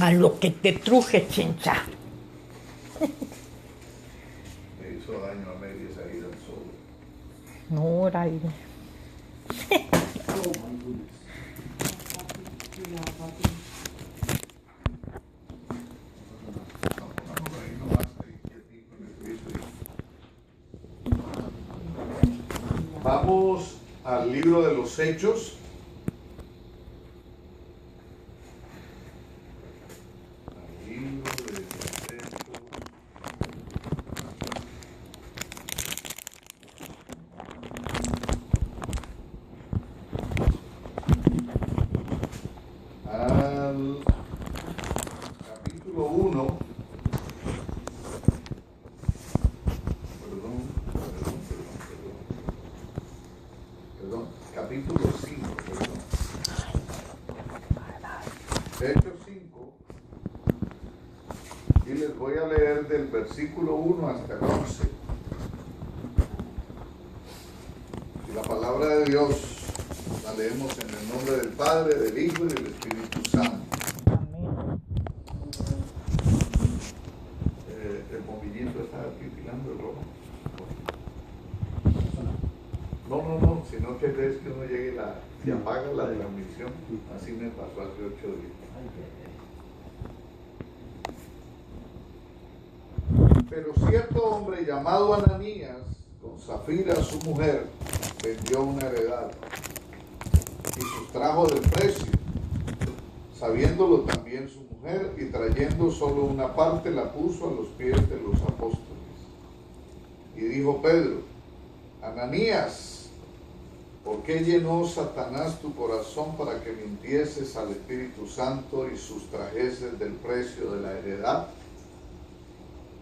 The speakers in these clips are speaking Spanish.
A lo que te truje, chincha. Me hizo daño a media salida al sol. No, órale. Oh my goodness. Pongamos ahí nomás, ahí quietito en el piso. Vamos al libro de los Hechos. Al libro de los Hechos. Al capítulo 1. Perdón, capítulo 5, Hechos 5, y les voy a leer del versículo 1 hasta el 11. Y la palabra de Dios la leemos en el nombre del Padre, del Hijo y del Espíritu Santo. Amén. El bombillito está titilando el rojo. No, sino que ves que uno llegue y se apaga la transmisión. Así me pasó hace 8 días. Pero cierto hombre llamado Ananías, con Zafira su mujer, vendió una heredad y sustrajo del precio, sabiéndolo también su mujer, y trayendo solo una parte la puso a los pies de los apóstoles. Y dijo Pedro: Ananías, ¿por qué llenó Satanás tu corazón para que mintieses al Espíritu Santo y sustrajeses del precio de la heredad?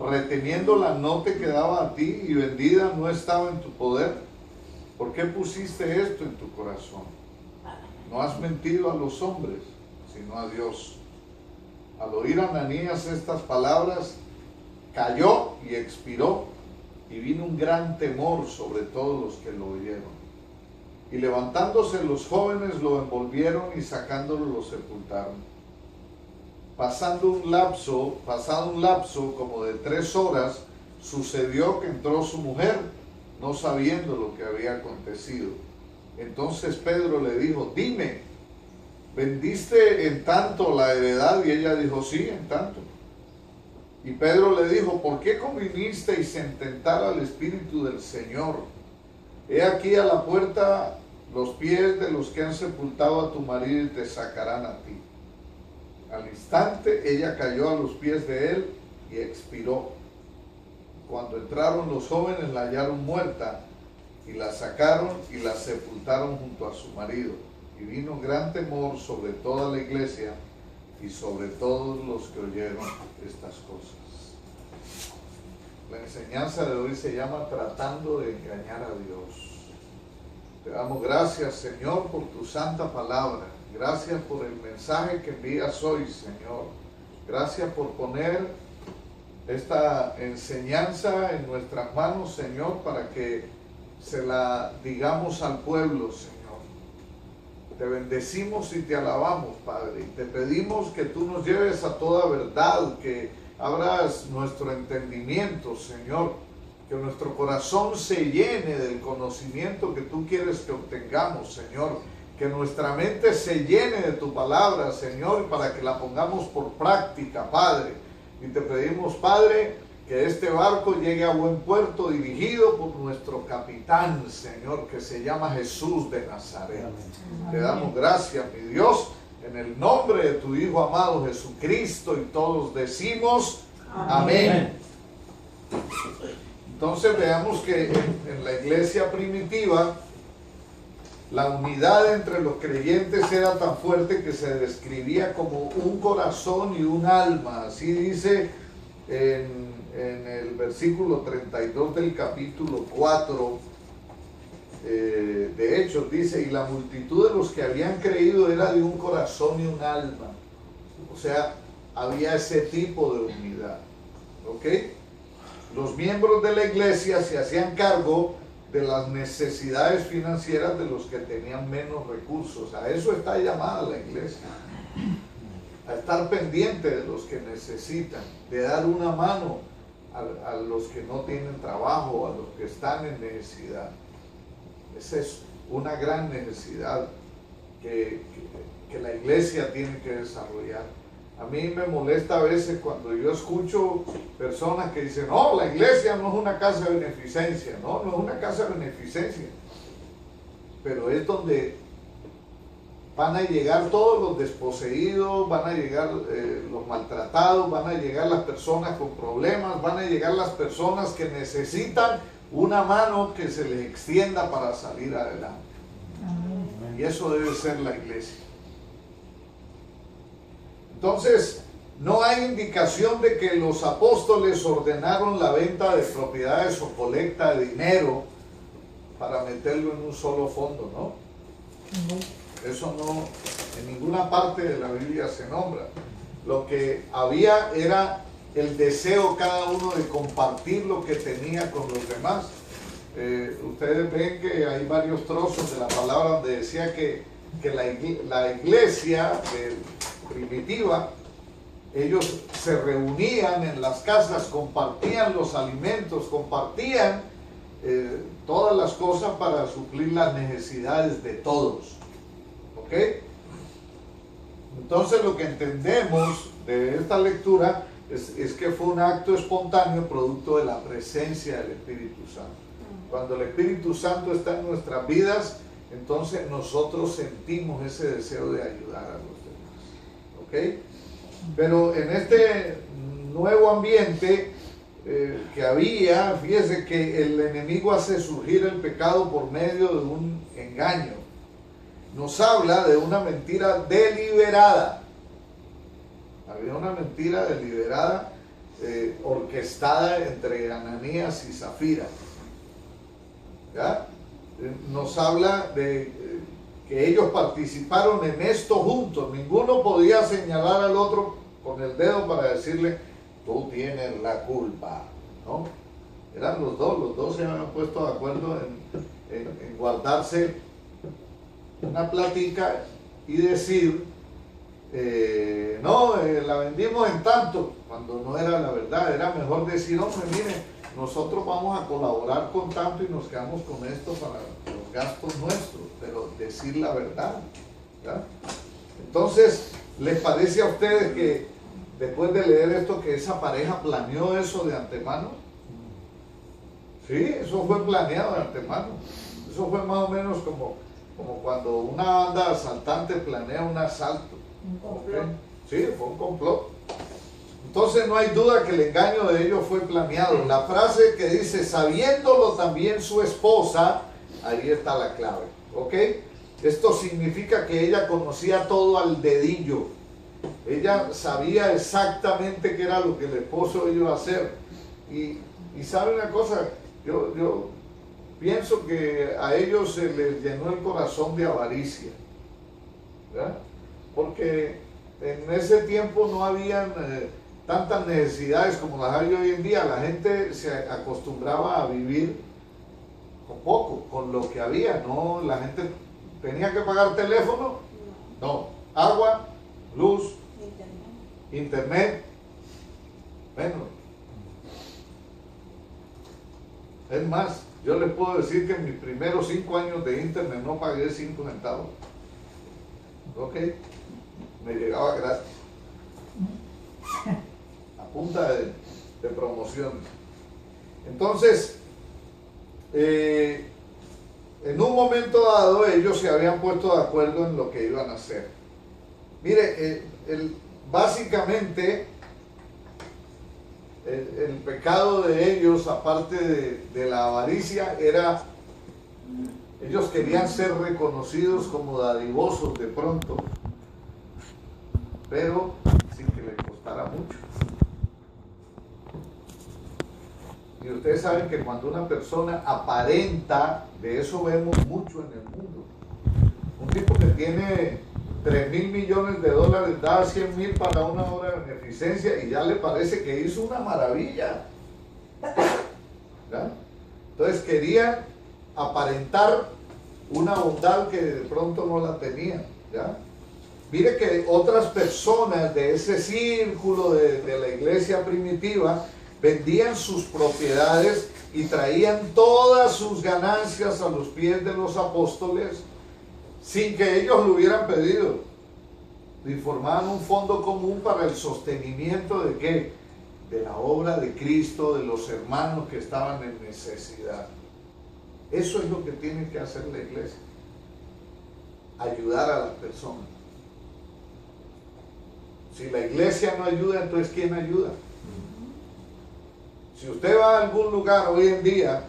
Reteniéndola no te quedaba a ti, y vendida no estaba en tu poder. ¿Por qué pusiste esto en tu corazón? No has mentido a los hombres, sino a Dios. Al oír Ananías estas palabras, cayó y expiró, y vino un gran temor sobre todos los que lo oyeron. Y levantándose los jóvenes lo envolvieron y sacándolo lo sepultaron. Pasado un lapso como de 3 horas, sucedió que entró su mujer, no sabiendo lo que había acontecido. Entonces Pedro le dijo: dime, ¿vendiste en tanto la heredad? Y ella dijo: sí, en tanto. Y Pedro le dijo: ¿por qué convinisteis en tentar al Espíritu del Señor? He aquí a la puerta los pies de los que han sepultado a tu marido y te sacarán a ti. Al instante ella cayó a los pies de él y expiró. Cuando entraron los jóvenes la hallaron muerta, y la sacaron y la sepultaron junto a su marido. Y vino gran temor sobre toda la iglesia y sobre todos los que oyeron estas cosas. La enseñanza de hoy se llama Tratando de engañar a Dios. Te damos gracias, Señor, por tu santa palabra. Gracias por el mensaje que envías hoy, Señor. Gracias por poner esta enseñanza en nuestras manos, Señor, para que se la digamos al pueblo, Señor. Te bendecimos y te alabamos, Padre, y te pedimos que tú nos lleves a toda verdad, que abras nuestro entendimiento, Señor, que nuestro corazón se llene del conocimiento que tú quieres que obtengamos, Señor, que nuestra mente se llene de tu palabra, Señor, para que la pongamos por práctica, Padre. Y te pedimos, Padre, que este barco llegue a buen puerto, dirigido por nuestro capitán, Señor, que se llama Jesús de Nazaret. Amén. Te damos gracias, mi Dios, en el nombre de tu Hijo amado Jesucristo, y todos decimos amén. Entonces veamos que en la iglesia primitiva la unidad entre los creyentes era tan fuerte que se describía como un corazón y un alma. Así dice en el versículo 32 del capítulo 4 de Hechos, dice: y la multitud de los que habían creído era de un corazón y un alma. O sea, había ese tipo de unidad. ¿Ok? Los miembros de la iglesia se hacían cargo de las necesidades financieras de los que tenían menos recursos. A eso está llamada la iglesia, a estar pendiente de los que necesitan, de dar una mano a los que no tienen trabajo, a los que están en necesidad. Esa es una gran necesidad que la iglesia tiene que desarrollar. A mí me molesta a veces cuando yo escucho personas que dicen, no, la iglesia no es una casa de beneficencia. No, no es una casa de beneficencia, pero es donde van a llegar todos los desposeídos, van a llegar los maltratados, van a llegar las personas con problemas, van a llegar las personas que necesitan una mano que se les extienda para salir adelante. Y eso debe ser la iglesia. Entonces, no hay indicación de que los apóstoles ordenaron la venta de propiedades o colecta de dinero para meterlo en un solo fondo, ¿no? Eso no, en ninguna parte de la Biblia se nombra. Lo que había era el deseo cada uno de compartir lo que tenía con los demás. Ustedes ven que hay varios trozos de la palabra donde decía que la iglesia primitiva, ellos se reunían en las casas, compartían los alimentos, compartían todas las cosas para suplir las necesidades de todos. ¿Ok? Entonces lo que entendemos de esta lectura es que fue un acto espontáneo producto de la presencia del Espíritu Santo. Cuando el Espíritu Santo está en nuestras vidas, entonces nosotros sentimos ese deseo de ayudar a los demás. ¿Ok? Pero en este nuevo ambiente que había, fíjese que el enemigo hace surgir el pecado por medio de un engaño. Nos habla de una mentira deliberada. Había una mentira deliberada orquestada entre Ananías y Zafira. ¿Ya? Nos habla de que ellos participaron en esto juntos. Ninguno podía señalar al otro con el dedo para decirle, tú tienes la culpa, ¿no? Eran los dos se habían puesto de acuerdo en guardarse una plática y decir, no, la vendimos en tanto, cuando no era la verdad. Era mejor decir, hombre, mire, nosotros vamos a colaborar con tanto y nos quedamos con esto para los gastos nuestros, pero decir la verdad, ¿verdad? Entonces, ¿les parece a ustedes que después de leer esto que esa pareja planeó eso de antemano? Sí, eso fue planeado de antemano. Eso fue más o menos como cuando una banda asaltante planea un asalto. Un complot. ¿Okay? Sí, fue un complot. Entonces no hay duda que el engaño de ellos fue planeado. La frase que dice, sabiéndolo también su esposa, ahí está la clave. ¿Ok? Esto significa que ella conocía todo al dedillo. Ella sabía exactamente qué era lo que el esposo iba a hacer. Y sabe una cosa, yo pienso que a ellos se les llenó el corazón de avaricia, ¿verdad? Porque en ese tiempo no habían tantas necesidades como las hay hoy en día. La gente se acostumbraba a vivir con poco, con lo que había, ¿no? La gente tenía que pagar teléfono, no, agua, luz, internet. Bueno, es más, yo les puedo decir que en mis primeros 5 años de internet no pagué 5 centavos. ¿Ok? Me llegaba gratis. A punta de promociones. Entonces, en un momento dado ellos se habían puesto de acuerdo en lo que iban a hacer. Mire, básicamente el pecado de ellos, aparte de la avaricia, era, ellos querían ser reconocidos como dadivosos de pronto, pero sin que les costara mucho. Y ustedes saben que cuando una persona aparenta, de eso vemos mucho en el mundo. Un tipo que tiene 3.000 millones de dólares da 100.000 para una obra de beneficencia y ya le parece que hizo una maravilla. ¿Ya? Entonces querían aparentar una bondad que de pronto no la tenían. ¿Ya? Mire que otras personas de ese círculo de la iglesia primitiva vendían sus propiedades y traían todas sus ganancias a los pies de los apóstoles sin que ellos lo hubieran pedido. Y formaban un fondo común para el sostenimiento de ¿qué? De la obra de Cristo, de los hermanos que estaban en necesidad. Eso es lo que tiene que hacer la iglesia. Ayudar a las personas. Si la iglesia no ayuda, entonces ¿quién ayuda? Si usted va a algún lugar hoy en día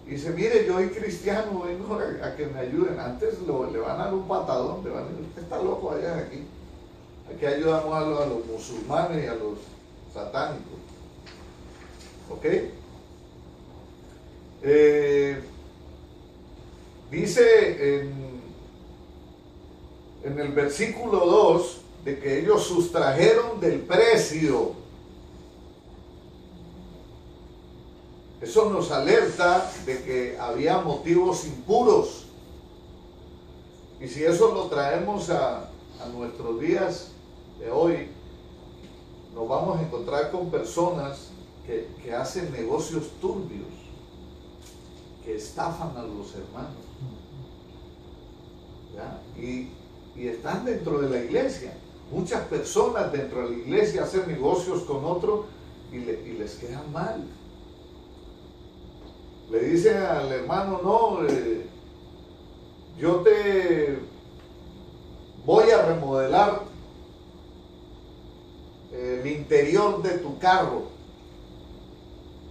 y dice, mire, yo soy cristiano, vengo a que me ayuden, antes le van a dar un patadón, le van a decir, usted está loco allá aquí. Aquí ayudamos a los musulmanes y a los satánicos. ¿Ok? Dice en el versículo 2 de que ellos sustrajeron del precio. Eso nos alerta de que había motivos impuros. Y si eso lo traemos a nuestros días de hoy, nos vamos a encontrar con personas que hacen negocios turbios, que estafan a los hermanos, ¿ya? Y están dentro de la iglesia. Muchas personas dentro de la iglesia hacen negocios con otros y les quedan mal. Le dicen al hermano, no, yo te voy a remodelar el interior de tu carro.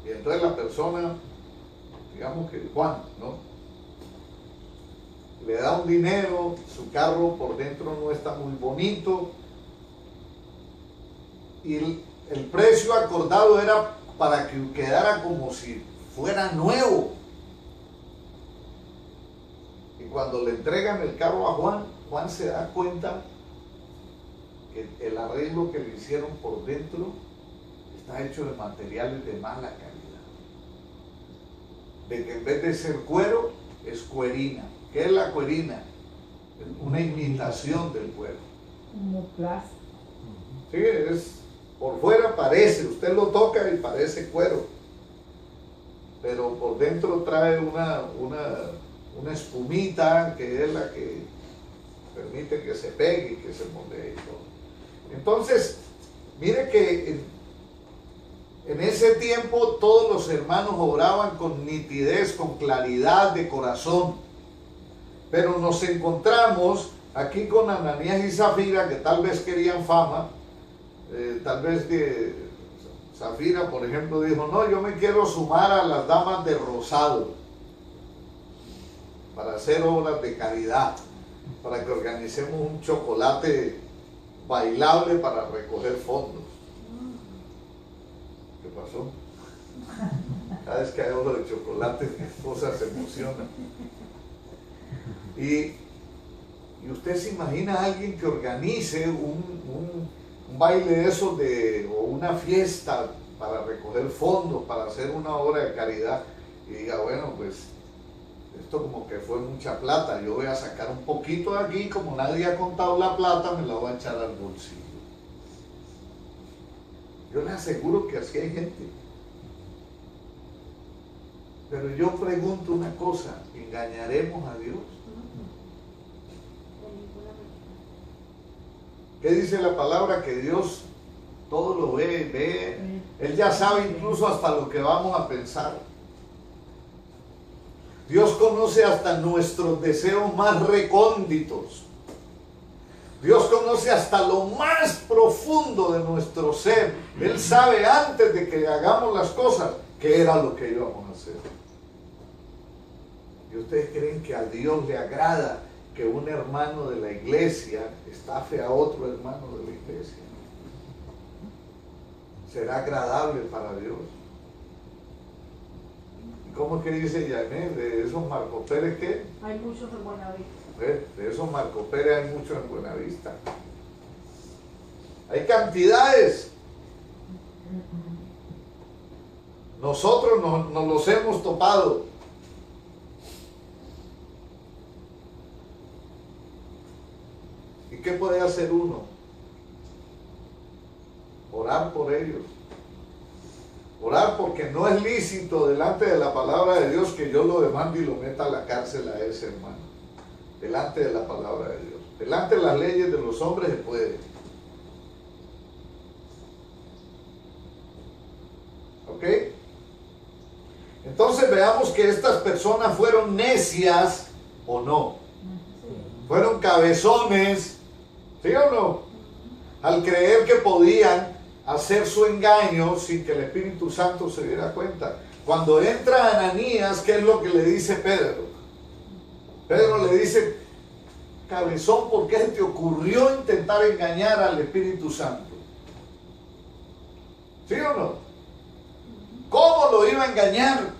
Y entonces la persona, digamos que Juan, ¿no? Le da un dinero, su carro por dentro no está muy bonito. Y el precio acordado era para que quedara como si fuera nuevo. Y cuando le entregan el carro a Juan, Juan se da cuenta que el arreglo que le hicieron por dentro está hecho de materiales de mala calidad. De que en vez de ser cuero, es cuerina. ¿Qué es la cuerina? Una imitación del cuero. Como plástico. Sí, por fuera parece, usted lo toca y parece cuero, pero por dentro trae una espumita que es la que permite que se pegue y que se moldee y todo. Entonces, mire que en ese tiempo todos los hermanos obraban con nitidez, con claridad de corazón, pero nos encontramos aquí con Ananías y Zafira, que tal vez querían fama. Tal vez que Zafira, por ejemplo, dijo, no, yo me quiero sumar a las damas de rosado para hacer obras de caridad, para que organicemos un chocolate bailable para recoger fondos. ¿Qué pasó? Cada vez que hay obra de chocolate, mi esposa se emociona. Y usted se imagina a alguien que organice un baile de esos o una fiesta para recoger fondos, para hacer una obra de caridad, y diga, bueno, pues esto como que fue mucha plata, yo voy a sacar un poquito de aquí, como nadie ha contado la plata, me la voy a echar al bolsillo. Yo le aseguro que así hay gente. Pero yo pregunto una cosa, ¿engañaremos a Dios? ¿Qué dice la palabra? Que Dios todo lo ve. Él ya sabe incluso hasta lo que vamos a pensar. Dios conoce hasta nuestros deseos más recónditos. Dios conoce hasta lo más profundo de nuestro ser. Él sabe antes de que hagamos las cosas qué era lo que íbamos a hacer. ¿Y ustedes creen que a Dios le agrada que un hermano de la iglesia estafe a otro hermano de la iglesia? ¿Será agradable para Dios? ¿Y cómo es que dice Yané? De esos Marco Pérez, ¿qué? Hay muchos en Buenavista. De esos Marco Pérez hay muchos en Buenavista. Hay cantidades. Nosotros nos los hemos topado. ¿Y ¿qué puede hacer uno? Orar por ellos. Orar, porque no es lícito delante de la palabra de Dios que yo lo demande y lo meta a la cárcel a ese hermano. Delante de la palabra de Dios. Delante de las leyes de los hombres se puede. ¿Ok? Entonces veamos que estas personas fueron necias o no. Fueron cabezones, ¿sí o no? Al creer que podían hacer su engaño sin que el Espíritu Santo se diera cuenta. Cuando entra Ananías, ¿qué es lo que le dice Pedro? Pedro le dice: cabezón, ¿por qué se te ocurrió intentar engañar al Espíritu Santo? ¿Sí o no? ¿Cómo lo iba a engañar?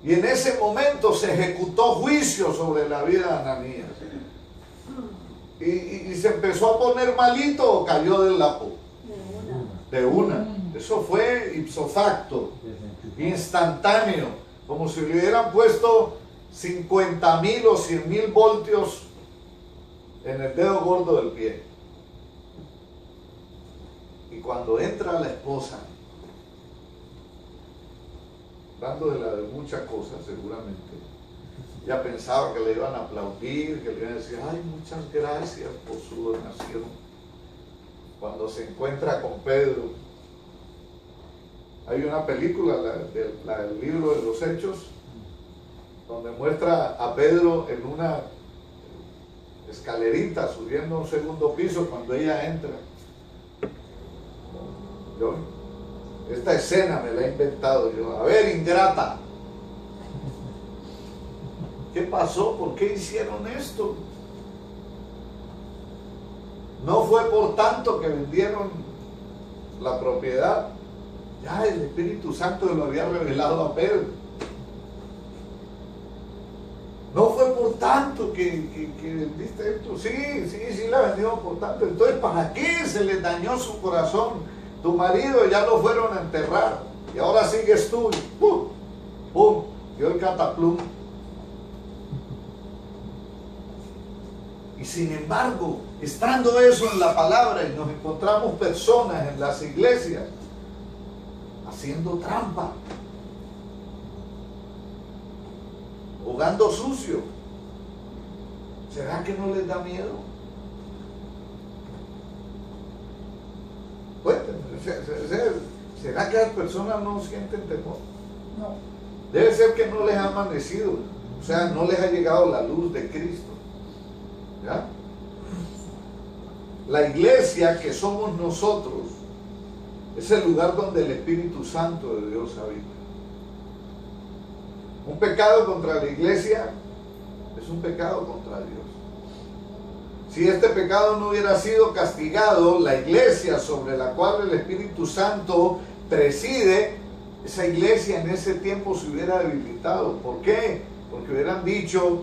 Y en ese momento se ejecutó juicio sobre la vida de Ananías. Y se empezó a poner malito o cayó del lapo. De una. Eso fue ipso facto, instantáneo, como si le hubieran puesto 50.000 o 100.000 voltios en el dedo gordo del pie. Y cuando entra la esposa, dándole de muchas cosas seguramente, ya pensaba que le iban a aplaudir, que le iban a decir: ay, muchas gracias por su donación. Cuando se encuentra con Pedro, hay una película, la del libro de los Hechos, donde muestra a Pedro en una escalerita subiendo a un segundo piso cuando ella entra. Esta escena me la he inventado yo. A ver, ingrata, ¿qué pasó? ¿Por qué hicieron esto? No fue por tanto que vendieron la propiedad. Ya el Espíritu Santo lo había revelado a Pedro. No fue por tanto que vendiste esto. Sí la vendieron por tanto. Entonces, ¿para qué se les dañó su corazón? Tu marido ya lo fueron a enterrar y ahora sigues tú. ¡Pum! ¡Pum! Dio el cataplum. Y sin embargo, estando eso en la palabra, y nos encontramos personas en las iglesias haciendo trampa, jugando sucio. ¿Será que no les da miedo? ¿Será que las personas no sienten temor? No. Debe ser que no les ha amanecido, o sea, no les ha llegado la luz de Cristo. ¿Ya? La iglesia, que somos nosotros, es el lugar donde el Espíritu Santo de Dios habita. Un pecado contra la iglesia es un pecado contra Dios. Si este pecado no hubiera sido castigado, la iglesia sobre la cual el Espíritu Santo preside, esa iglesia en ese tiempo se hubiera debilitado. ¿Por qué? Porque hubieran dicho: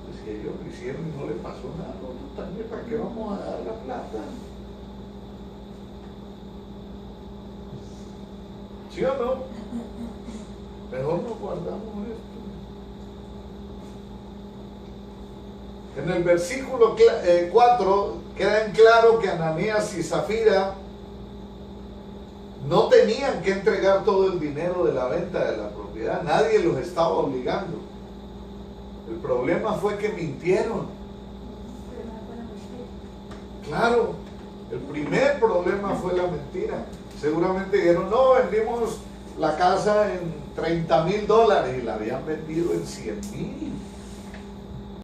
pues que ellos lo hicieron y no le pasó nada, nosotros también, ¿para qué vamos a dar la plata? ¿Sí o no? Mejor nos guardamos esto. En el versículo 4 queda en claro que Ananías y Zafira no tenían que entregar todo el dinero de la venta de la propiedad. Nadie los estaba obligando. El problema fue que mintieron. Claro, el primer problema fue la mentira. Seguramente dijeron: no, vendimos la casa en $30,000 y la habían vendido en $100,000.